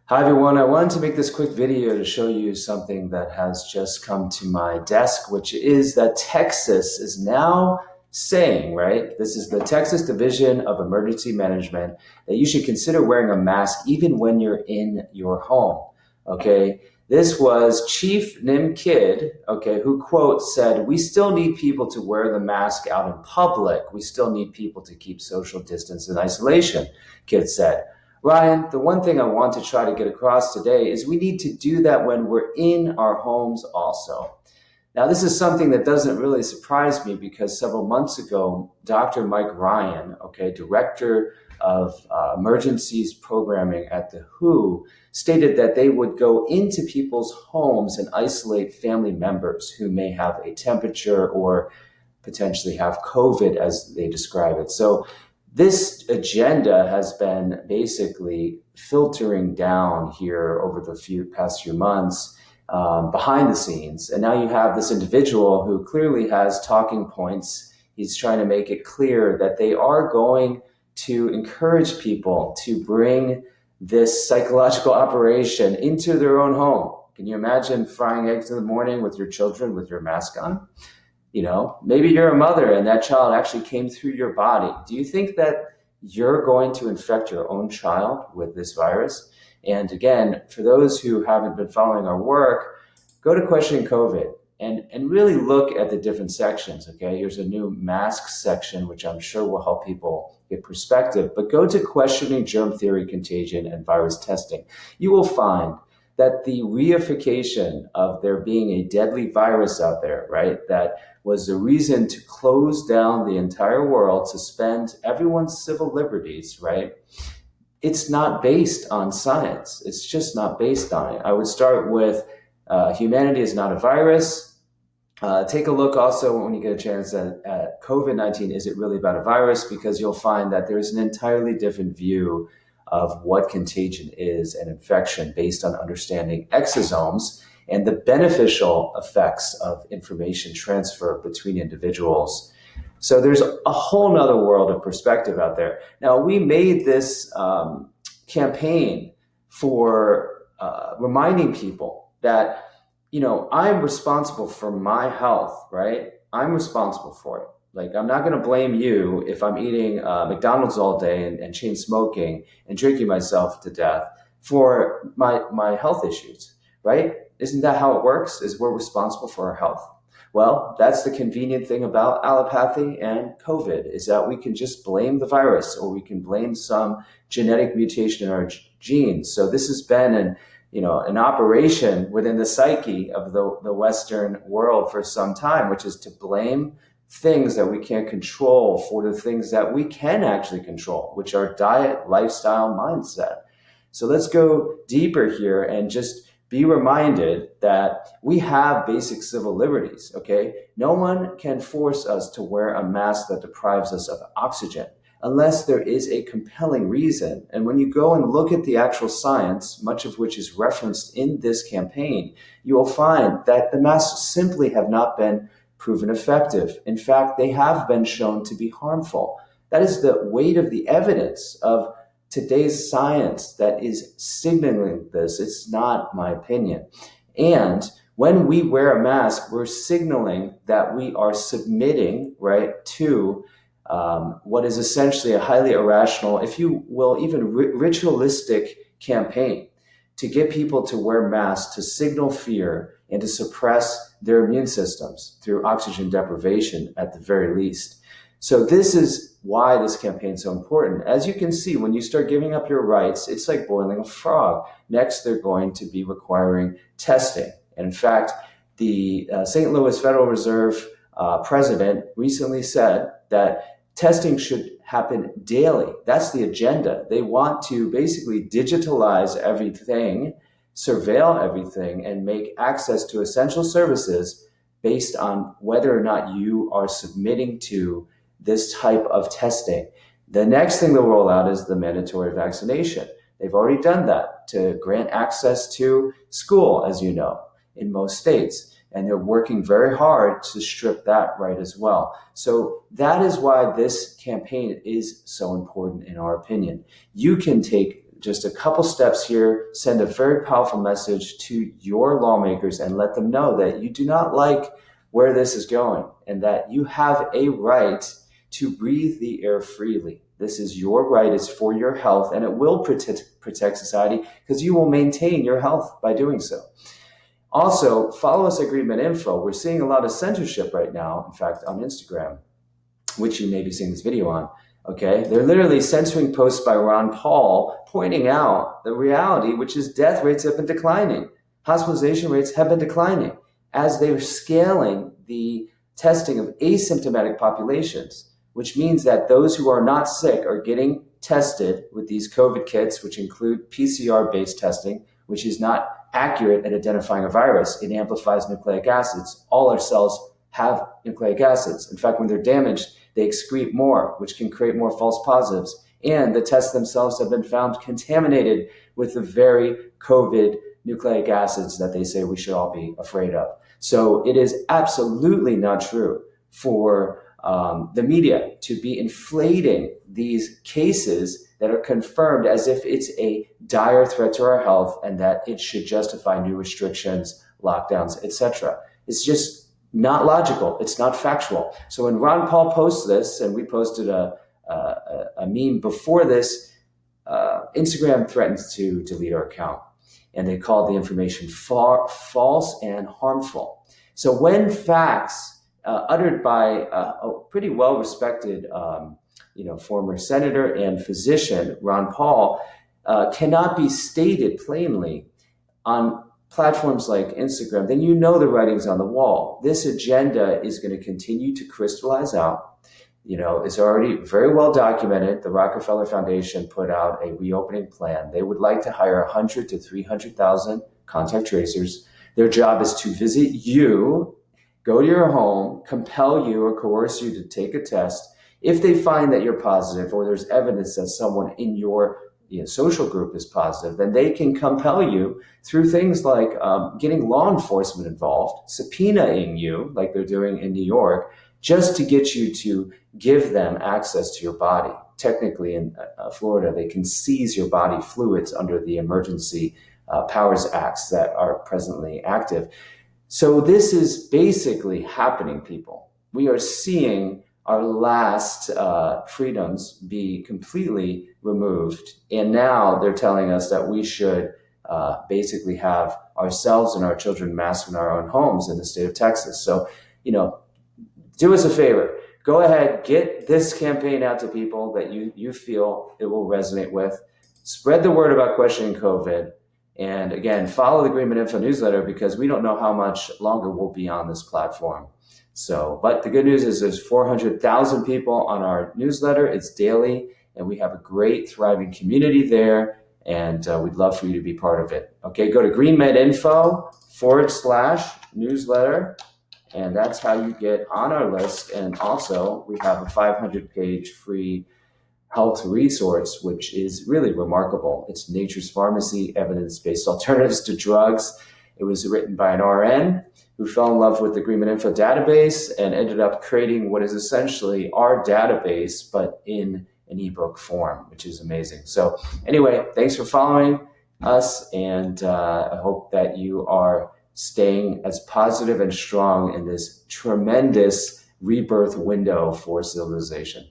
Hi everyone, I wanted to make this quick video to show you something that has just come to my desk, which is that Texas is now saying, right? This is the Texas Division of Emergency Management, that you should consider wearing a mask even when you're in your home, okay? This was Chief Nim Kidd, okay, who quote said, "We still need people to wear the mask out in public. We still need people to keep social distance and isolation," Kidd said. Ryan, the one thing I want to try to get across today is we need to do that when we're in our homes also. Now, this is something that doesn't really surprise me because several months ago, Dr. Mike Ryan, okay, director of emergencies programming at the WHO, stated that they would go into people's homes and isolate family members who may have a temperature or potentially have COVID, as they describe it. So this agenda has been basically filtering down here over the past few months behind the scenes. And now you have this individual who clearly has talking points. He's trying to make it clear that they are going to encourage people to bring this psychological operation into their own home. Can you imagine frying eggs in the morning with your children with your mask on? You know, maybe you're a mother and that child actually came through your body. Do you think that you're going to infect your own child with this virus? And again, for those who haven't been following our work, go to Questioning COVID and really look at the different sections, okay? Here's a new mask section, which I'm sure will help people get perspective, but go to Questioning Germ Theory, Contagion, and Virus Testing. You will find that the reification of there being a deadly virus out there, right, that was the reason to close down the entire world, suspend everyone's civil liberties, right? It's not based on science. It's just not based on it. I would start with humanity is not a virus. Take a look also when you get a chance at COVID-19. Is it really about a virus? Because you'll find that there's an entirely different view of what contagion is and infection based on understanding exosomes and the beneficial effects of information transfer between individuals. So there's a whole nother world of perspective out there. Now, we made this campaign for reminding people that, you know, I'm responsible for my health, right? I'm responsible for it. Like, I'm not going to blame you if I'm eating McDonald's all day and chain smoking and drinking myself to death for my health issues, right? Isn't that how it works? Is we're responsible for our health? Well, that's the convenient thing about allopathy and COVID, is that we can just blame the virus or we can blame some genetic mutation in our genes. So this has been an operation within the psyche of the Western world for some time, which is to blame things that we can't control for the things that we can actually control, which are diet, lifestyle, mindset. So let's go deeper here and just be reminded that we have basic civil liberties, okay? No one can force us to wear a mask that deprives us of oxygen unless there is a compelling reason. And when you go and look at the actual science, much of which is referenced in this campaign, you will find that the masks simply have not been proven effective. In fact, they have been shown to be harmful. That is the weight of the evidence of today's science that is signaling this. It's not my opinion. And when we wear a mask, we're signaling that we are submitting, right, to what is essentially a highly irrational, if you will, even ritualistic campaign to get people to wear masks to signal fear and to suppress their immune systems through oxygen deprivation at the very least. So this is why this campaign is so important. As you can see, when you start giving up your rights, it's like boiling a frog. Next, they're going to be requiring testing. And in fact, the St. Louis Federal Reserve president recently said that testing should happen daily. That's the agenda. They want to basically digitalize everything, surveil everything, and make access to essential services based on whether or not you are submitting to this type of testing. The next thing they'll roll out is the mandatory vaccination. They've already done that to grant access to school, as you know, in most states. And they're working very hard to strip that right as well. So that is why this campaign is so important, in our opinion. You can take just a couple steps here, send a very powerful message to your lawmakers and let them know that you do not like where this is going and that you have a right to breathe the air freely. This is your right, it's for your health, and it will protect society because you will maintain your health by doing so. Also, follow us at GreenMedInfo. We're seeing a lot of censorship right now, in fact, on Instagram, which you may be seeing this video on. Okay, they're literally censoring posts by Ron Paul pointing out the reality, which is death rates have been declining. Hospitalization rates have been declining as they are scaling the testing of asymptomatic populations, which means that those who are not sick are getting tested with these COVID kits, which include PCR-based testing, which is not accurate at identifying a virus. It amplifies nucleic acids. All our cells have nucleic acids. In fact, when they're damaged, they excrete more, which can create more false positives. And the tests themselves have been found contaminated with the very COVID nucleic acids that they say we should all be afraid of. So it is absolutely not true for the media to be inflating these cases that are confirmed as if it's a dire threat to our health and that it should justify new restrictions, lockdowns, etc. It's just not logical. It's not factual. So when Ron Paul posts this, and we posted a meme before this, Instagram threatens to delete our account, and they called the information false and harmful. So when facts uttered by a pretty well-respected, former senator and physician, Ron Paul, cannot be stated plainly on platforms like Instagram, then you know the writing's on the wall. This agenda is going to continue to crystallize out. It's already very well documented. The Rockefeller Foundation put out a reopening plan. They would like to hire 100 to 300,000 contact tracers. Their job is to visit you, go to your home, compel you or coerce you to take a test. If they find that you're positive or there's evidence that someone in your social group is positive, then they can compel you through things like getting law enforcement involved, subpoenaing you like they're doing in New York, just to get you to give them access to your body. Technically in Florida, they can seize your body fluids under the Emergency Powers Acts that are presently active. So this is basically happening, people. We are seeing our last freedoms be completely removed. And now they're telling us that we should basically have ourselves and our children masked in our own homes in the state of Texas. So, do us a favor. Go ahead, get this campaign out to people that you feel it will resonate with. Spread the word about questioning COVID. And again, follow the Greenman Info newsletter because we don't know how much longer we'll be on this platform. So, but the good news is there's 400,000 people on our newsletter. It's daily, and we have a great, thriving community there, and we'd love for you to be part of it. Okay, go to GreenMedInfo.com/newsletter, and that's how you get on our list. And also, we have a 500-page free health resource, which is really remarkable. It's Nature's Pharmacy, Evidence-Based Alternatives to Drugs. It was written by an RN who fell in love with the GreenMed Info database and ended up creating what is essentially our database, but in an ebook form, which is amazing. So anyway, thanks for following us, and I hope that you are staying as positive and strong in this tremendous rebirth window for civilization.